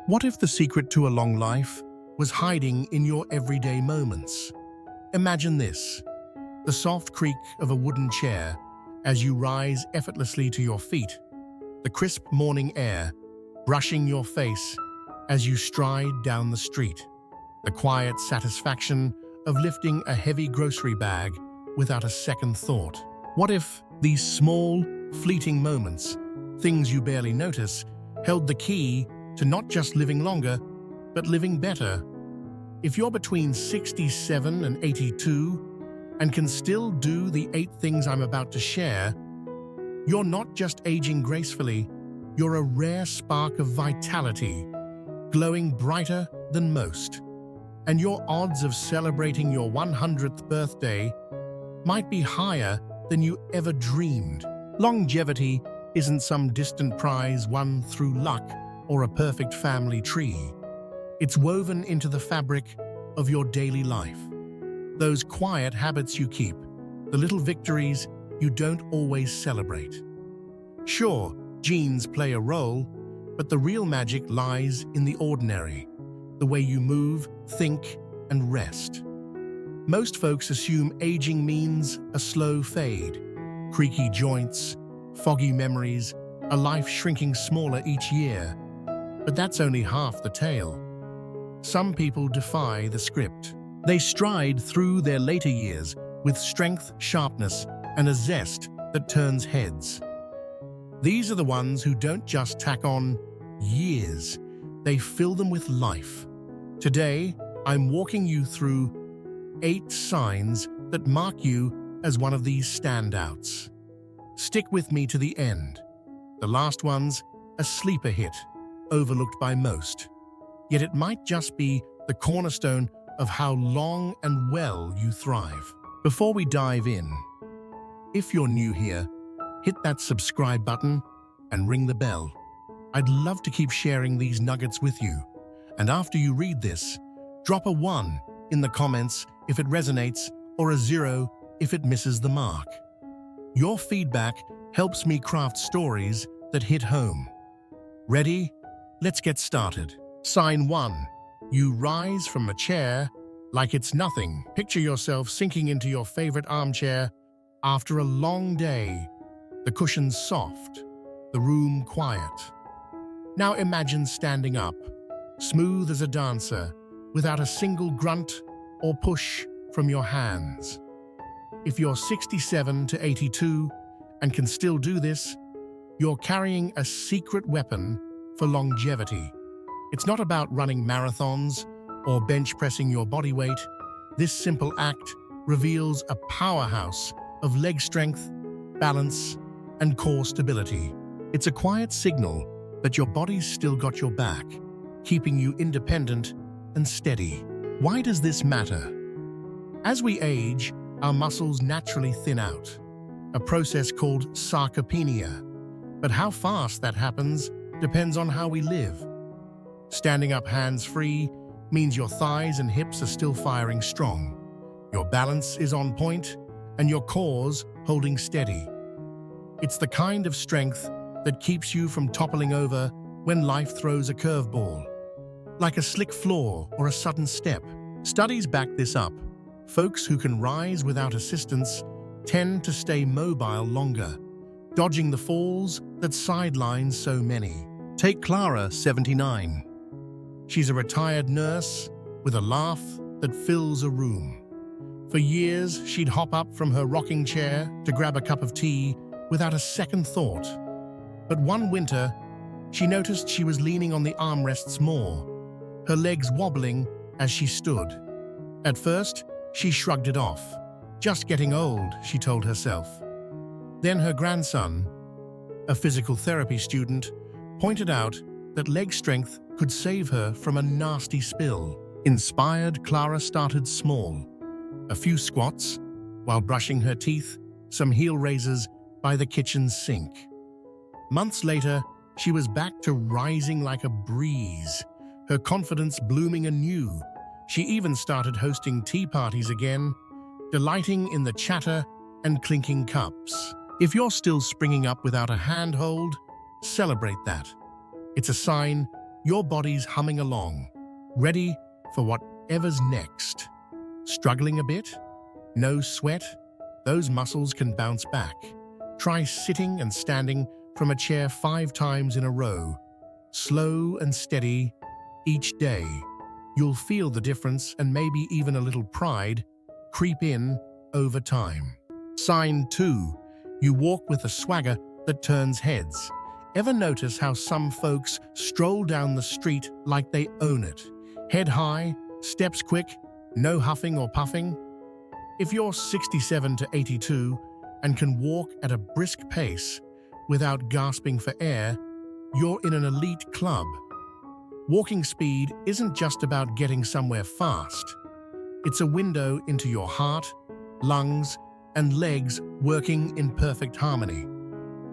What if the secret to a long life was hiding in your everyday moments? Imagine this: the soft creak of a wooden chair as you rise effortlessly to your feet, the crisp morning air brushing your face as you stride down the street, the quiet satisfaction of lifting a heavy grocery bag without a second thought. What if these small, fleeting moments, things you barely notice, held the key to not just living longer, but living better? If you're between 67 and 82 and can still do the 8 things I'm about to share, you're not just aging gracefully, you're a rare spark of vitality, glowing brighter than most. And your odds of celebrating your 100th birthday might be higher than you ever dreamed. Longevity isn't some distant prize won through luck or a perfect family tree. It's woven into the fabric of your daily life. Those quiet habits you keep, the little victories you don't always celebrate. Sure, genes play a role, but the real magic lies in the ordinary, the way you move, think, and rest. Most folks assume aging means a slow fade, creaky joints, foggy memories, a life shrinking smaller each year. But that's only half the tale. Some people defy the script. They stride through their later years with strength, sharpness, and a zest that turns heads. These are the ones who don't just tack on years, they fill them with life. Today, I'm walking you through 8 signs that mark you as one of these standouts. Stick with me to the end. The last one's a sleeper hit, overlooked by most. Yet it might just be the cornerstone of how long and well you thrive. Before we dive in, if you're new here, hit that subscribe button and ring the bell. I'd love to keep sharing these nuggets with you. And after you read this, drop a 1 in the comments if it resonates or a 0 if it misses the mark. Your feedback helps me craft stories that hit home. Ready? Let's get started. Sign 1. You rise from a chair like it's nothing. Picture yourself sinking into your favorite armchair after a long day. The cushions soft, the room quiet. Now imagine standing up, smooth as a dancer, without a single grunt or push from your hands. If you're 67 to 82 and can still do this, you're carrying a secret weapon for longevity. It's not about running marathons or bench pressing your body weight. This simple act reveals a powerhouse of leg strength, balance, and core stability. It's a quiet signal that your body's still got your back, keeping you independent and steady. Why does this matter? As we age, our muscles naturally thin out, a process called sarcopenia. But how fast that happens depends on how we live. Standing up hands-free means your thighs and hips are still firing strong. Your balance is on point, and your core's holding steady. It's the kind of strength that keeps you from toppling over when life throws a curveball, like a slick floor or a sudden step. Studies back this up. Folks who can rise without assistance tend to stay mobile longer, dodging the falls that sideline so many. Take Clara, 79. She's a retired nurse with a laugh that fills a room. For years, she'd hop up from her rocking chair to grab a cup of tea without a second thought. But one winter, she noticed she was leaning on the armrests more, her legs wobbling as she stood. At first, she shrugged it off. Just getting old, she told herself. Then her grandson, a physical therapy student, pointed out that leg strength could save her from a nasty spill. Inspired, Clara started small. A few squats, while brushing her teeth, some heel raises by the kitchen sink. Months later, she was back to rising like a breeze, her confidence blooming anew. She even started hosting tea parties again, delighting in the chatter and clinking cups. If you're still springing up without a handhold, celebrate that. It's a sign Your body's humming along, ready for whatever's next. Struggling a bit? No sweat? Those muscles can bounce back. Try sitting and standing from a chair 5 times in a row. Slow and steady each day. You'll feel the difference, and maybe even a little pride creep in over time. Sign 2. You walk with a swagger that turns heads. Ever notice how some folks stroll down the street like they own it? Head high, steps quick, no huffing or puffing? If you're 67 to 82 and can walk at a brisk pace without gasping for air, you're in an elite club. Walking speed isn't just about getting somewhere fast. It's a window into your heart, lungs, and legs working in perfect harmony.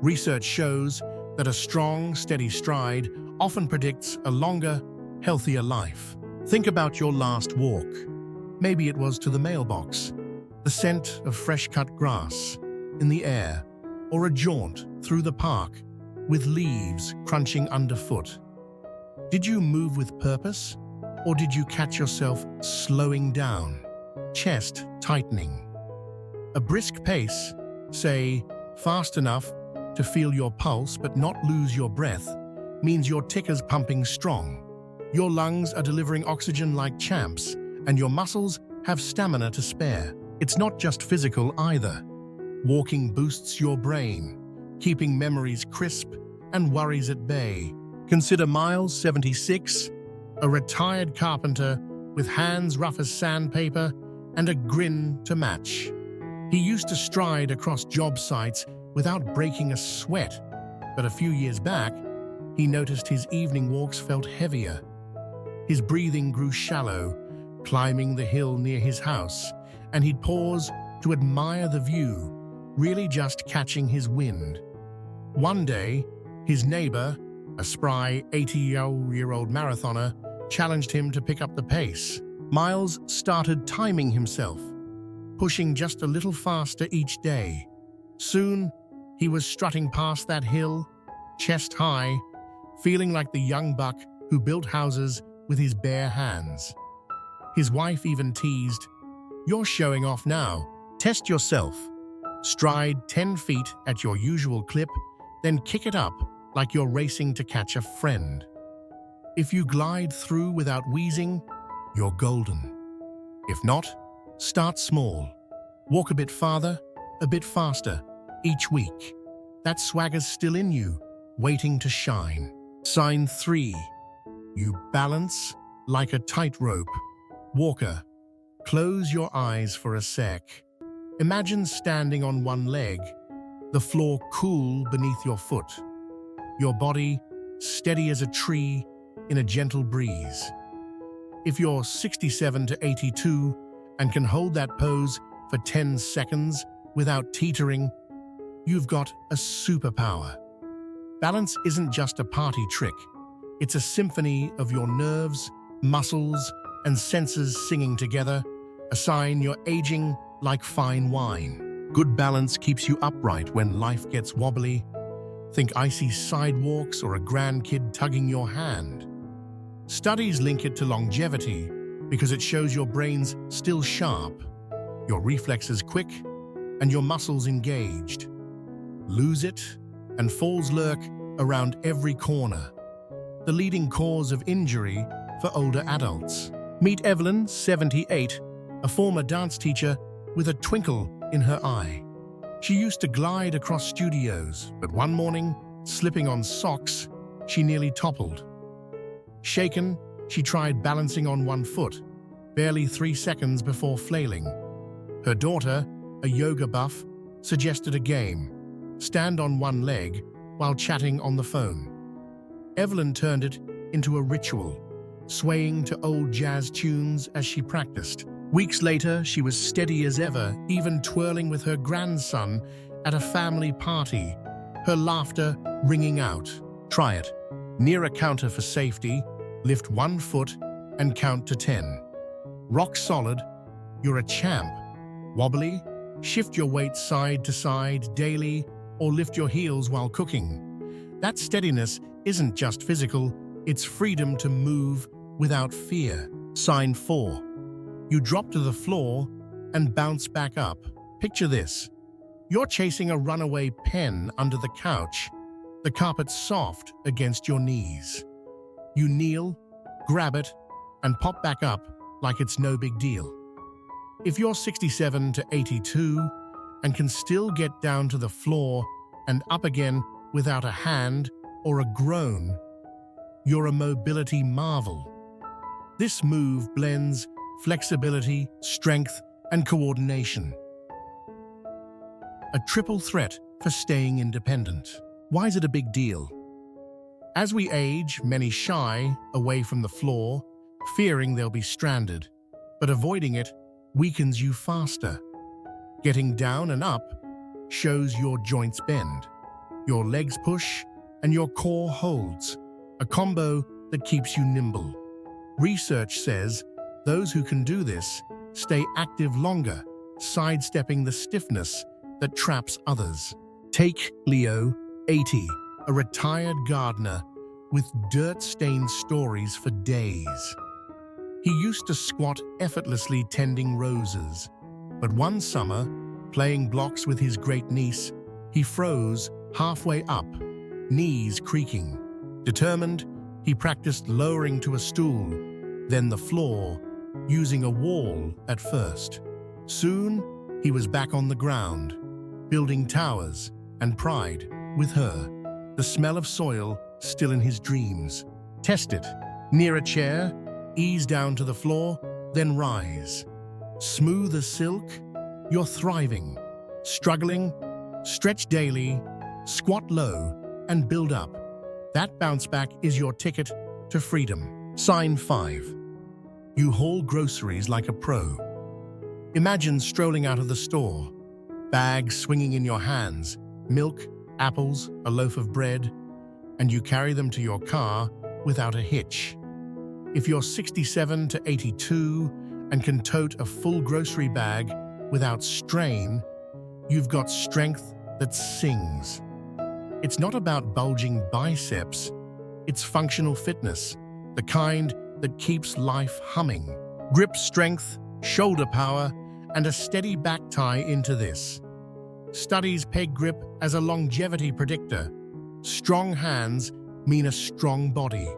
Research shows that a strong, steady stride often predicts a longer, healthier life. Think about your last walk. Maybe it was to the mailbox, the scent of fresh-cut grass in the air, or a jaunt through the park with leaves crunching underfoot. Did you move with purpose, or did you catch yourself slowing down, chest tightening? A brisk pace, say fast enough to feel your pulse but not lose your breath, means your ticker's pumping strong. Your lungs are delivering oxygen like champs, and your muscles have stamina to spare. It's not just physical either. Walking boosts your brain, keeping memories crisp and worries at bay. Consider Miles, 76, a retired carpenter with hands rough as sandpaper and a grin to match. He used to stride across job sites without breaking a sweat, but a few years back, he noticed his evening walks felt heavier. His breathing grew shallow, climbing the hill near his house, and he'd pause to admire the view, really just catching his wind. One day, his neighbor, a spry 80-year-old marathoner, challenged him to pick up the pace. Miles started timing himself, pushing just a little faster each day. Soon, he was strutting past that hill, chest high, feeling like the young buck who built houses with his bare hands. His wife even teased, "You're showing off now. Test yourself. Stride 10 feet at your usual clip, then kick it up like you're racing to catch a friend. If you glide through without wheezing, you're golden. If not, start small. Walk a bit farther, a bit faster, each week. That swagger's still in you, waiting to shine." Sign 3. You balance like a tightrope. Walker, close your eyes for a sec. Imagine standing on one leg, the floor cool beneath your foot, your body steady as a tree in a gentle breeze. If you're 67 to 82 and can hold that pose for 10 seconds without teetering, you've got a superpower. Balance isn't just a party trick. It's a symphony of your nerves, muscles, and senses singing together, a sign you're aging like fine wine. Good balance keeps you upright when life gets wobbly. Think icy sidewalks or a grandkid tugging your hand. Studies link it to longevity because it shows your brain's still sharp, your reflexes quick, and your muscles engaged. Lose it, and falls lurk around every corner, the leading cause of injury for older adults. Meet Evelyn, 78, a former dance teacher with a twinkle in her eye. She used to glide across studios, but one morning, slipping on socks, she nearly toppled. Shaken, she tried balancing on one foot, barely 3 seconds before flailing. Her daughter, a yoga buff, suggested a game: stand on one leg while chatting on the phone. Evelyn turned it into a ritual, swaying to old jazz tunes as she practiced. Weeks later, she was steady as ever, even twirling with her grandson at a family party, her laughter ringing out. Try it. Near a counter for safety, lift one foot and count to 10. Rock solid, you're a champ. Wobbly? Shift your weight side to side daily or lift your heels while cooking. That steadiness isn't just physical, It's freedom to move without fear. Sign 4. You drop to the floor and bounce back up. Picture this. You're chasing a runaway pen under the couch. The carpet's soft against your knees. You kneel, grab it, and pop back up like it's no big deal. If you're 67 to 82 and can still get down to the floor and up again without a hand or a groan, you're a mobility marvel. This move blends flexibility, strength, and coordination. A triple threat for staying independent. Why is it a big deal? As we age, many shy away from the floor, fearing they'll be stranded, but avoiding it weakens you faster. Getting down and up shows your joints bend, your legs push, and your core holds, a combo that keeps you nimble. Research says those who can do this stay active longer, sidestepping the stiffness that traps others. Take Leo, 80, a retired gardener with dirt-stained stories for days. He used to squat effortlessly tending roses, but one summer, playing blocks with his great-niece, he froze halfway up, knees creaking. Determined, he practiced lowering to a stool, then the floor, using a wall at first. Soon, he was back on the ground, building towers and pride with her, the smell of soil still in his dreams. Test it. Near a chair, ease down to the floor, then rise. Smooth as silk, you're thriving. Struggling, stretch daily, squat low, and build up. That bounce back is your ticket to freedom. Sign 5. You haul groceries like a pro. Imagine strolling out of the store, bags swinging in your hands, milk, apples, a loaf of bread, and you carry them to your car without a hitch. If you're 67 to 82 and can tote a full grocery bag without strain, you've got strength that sings. It's not about bulging biceps, it's functional fitness, the kind that keeps life humming. Grip strength, shoulder power, and a steady back tie into this. Studies peg grip as a longevity predictor. Strong hands mean a strong body.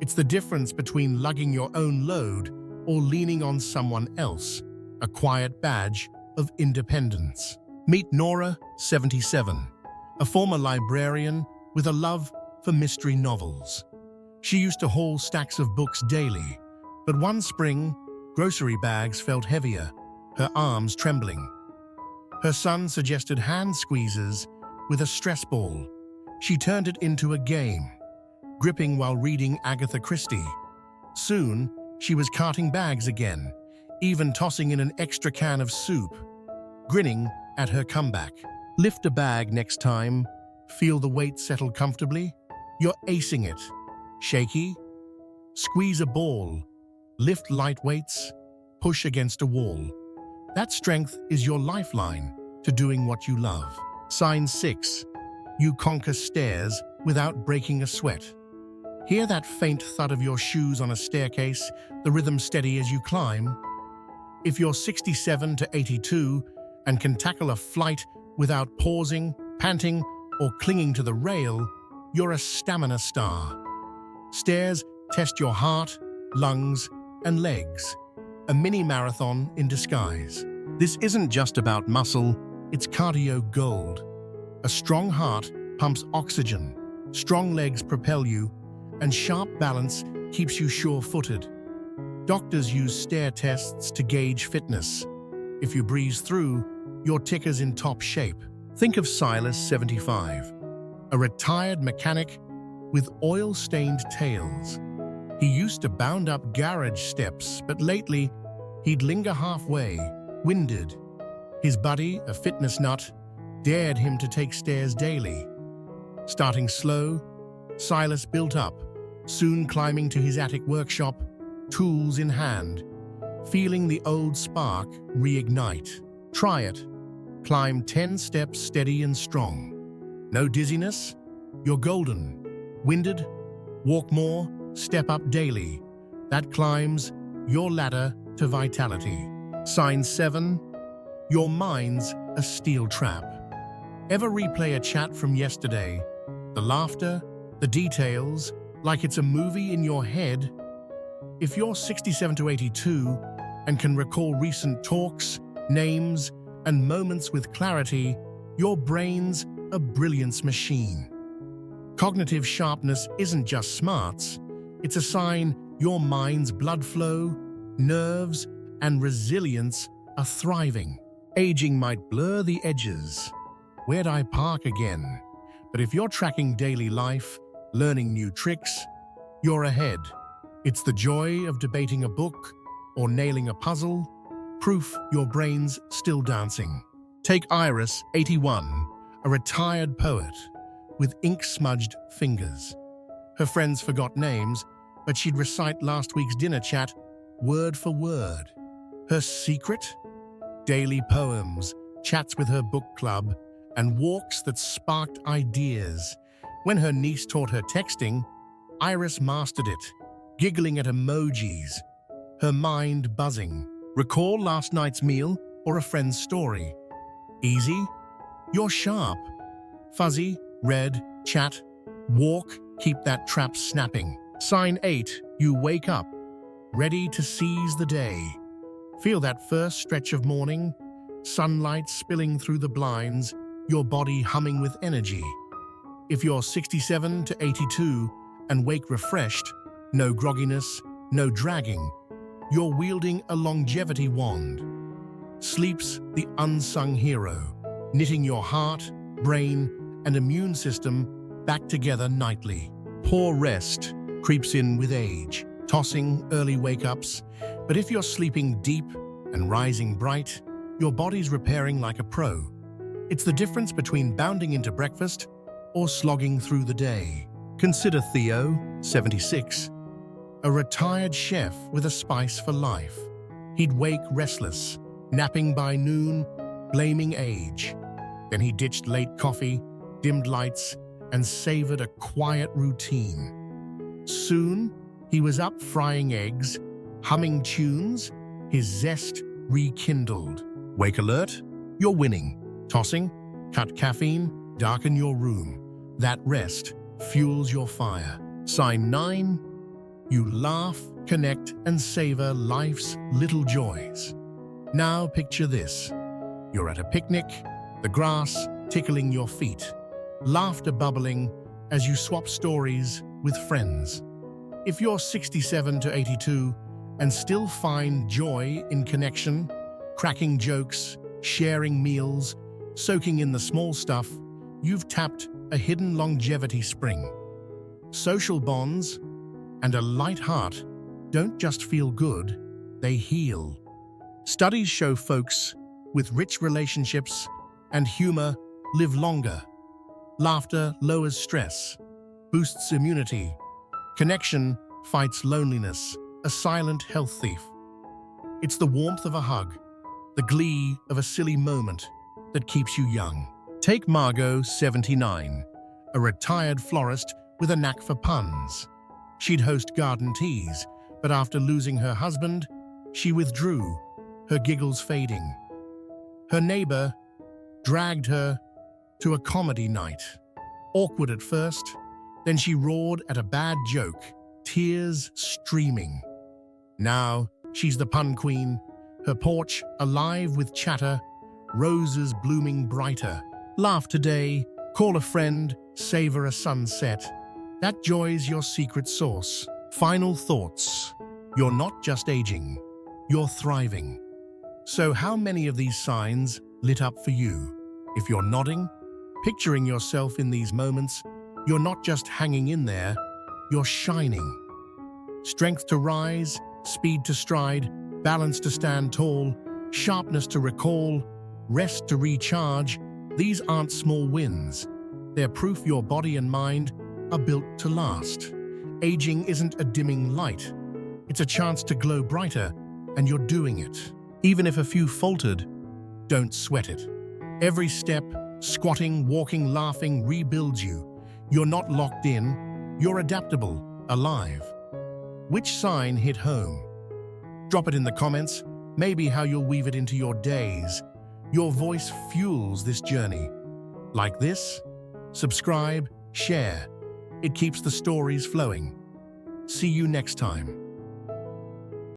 It's the difference between lugging your own load or leaning on someone else, a quiet badge of independence. Meet Nora, 77, a former librarian with a love for mystery novels. She used to haul stacks of books daily, but one spring, grocery bags felt heavier, her arms trembling. Her son suggested hand squeezes with a stress ball. She turned it into a game, gripping while reading Agatha Christie. Soon, she was carting bags again, even tossing in an extra can of soup, grinning at her comeback. Lift a bag next time, feel the weight settle comfortably. You're acing it. Shaky? Squeeze a ball, lift light weights, push against a wall. That strength is your lifeline to doing what you love. Sign 6. You conquer stairs without breaking a sweat. Hear that faint thud of your shoes on a staircase, the rhythm steady as you climb? If you're 67 to 82 and can tackle a flight without pausing, panting, or clinging to the rail, you're a stamina star. Stairs test your heart, lungs, and legs. A mini marathon in disguise. This isn't just about muscle, it's cardio gold. A strong heart pumps oxygen, strong legs propel you, and sharp balance keeps you sure-footed. Doctors use stair tests to gauge fitness. If you breeze through, your ticker's in top shape. Think of Silas, 75, a retired mechanic with oil-stained tails. He used to bound up garage steps, but lately, he'd linger halfway, winded. His buddy, a fitness nut, dared him to take stairs daily. Starting slow, Silas built up, soon climbing to his attic workshop, tools in hand, feeling the old spark reignite. Try it. Climb 10 steps steady and strong. No dizziness? You're golden. Winded? Walk more, step up daily. That climbs your ladder to vitality. Sign 7. Your mind's a steel trap. Ever replay a chat from yesterday? The laughter, the details, like it's a movie in your head? If you're 67 to 82 and can recall recent talks, names, and moments with clarity, your brain's a brilliance machine. Cognitive sharpness isn't just smarts, it's a sign your mind's blood flow, nerves, and resilience are thriving. Aging might blur the edges. Where'd I park again? But if you're tracking daily life, learning new tricks, you're ahead. It's the joy of debating a book or nailing a puzzle, proof your brain's still dancing. Take Iris, 81, a retired poet with ink-smudged fingers. Her friends forgot names, but she'd recite last week's dinner chat word for word. Her secret? Daily poems, chats with her book club, and walks that sparked ideas. When her niece taught her texting, Iris mastered it, giggling at emojis, her mind buzzing. Recall last night's meal or a friend's story. Easy? You're sharp. Fuzzy, red, chat, walk, keep that trap snapping. Sign 8, you wake up, ready to seize the day. Feel that first stretch of morning, sunlight spilling through the blinds, your body humming with energy. If you're 67 to 82 and wake refreshed, no grogginess, no dragging, you're wielding a longevity wand. Sleep's the unsung hero, knitting your heart, brain, and immune system back together nightly. Poor rest creeps in with age, tossing early wake-ups, but if you're sleeping deep and rising bright, your body's repairing like a pro. It's the difference between bounding into breakfast or slogging through the day. Consider Theo, 76, a retired chef with a spice for life. He'd wake restless, napping by noon, blaming age. Then he ditched late coffee, dimmed lights, and savored a quiet routine. Soon, he was up frying eggs, humming tunes, his zest rekindled. Wake alert, you're winning. Tossing, cut caffeine, darken your room. That rest fuels your fire. Sign 9, you laugh, connect, and savor life's little joys. Now picture this. You're at a picnic, the grass tickling your feet, laughter bubbling as you swap stories with friends. If you're 67 to 82 and still find joy in connection, cracking jokes, sharing meals, soaking in the small stuff, you've tapped a hidden longevity spring. Social bonds and a light heart don't just feel good, they heal. Studies show folks with rich relationships and humor live longer. Laughter lowers stress, boosts immunity. Connection fights loneliness, a silent health thief. It's the warmth of a hug, the glee of a silly moment that keeps you young. Take Margot, 79, a retired florist with a knack for puns. She'd host garden teas, but after losing her husband, she withdrew, her giggles fading. Her neighbor dragged her to a comedy night. Awkward at first, then she roared at a bad joke, tears streaming. Now she's the pun queen, her porch alive with chatter, roses blooming brighter. Laugh today, call a friend, savor a sunset. That joy's your secret sauce. Final thoughts. You're not just aging, you're thriving. So how many of these signs lit up for you? If you're nodding, picturing yourself in these moments, you're not just hanging in there, you're shining. Strength to rise, speed to stride, balance to stand tall, sharpness to recall, rest to recharge. These aren't small wins. They're proof your body and mind are built to last. Aging isn't a dimming light. It's a chance to glow brighter, and you're doing it. Even if a few faltered, don't sweat it. Every step, squatting, walking, laughing, rebuilds you. You're not locked in, you're adaptable. alive. Which sign hit home? Drop it in the comments, maybe how you'll weave it into your days. Your voice fuels this journey. Like this? Subscribe, share. It keeps the stories flowing. See you next time.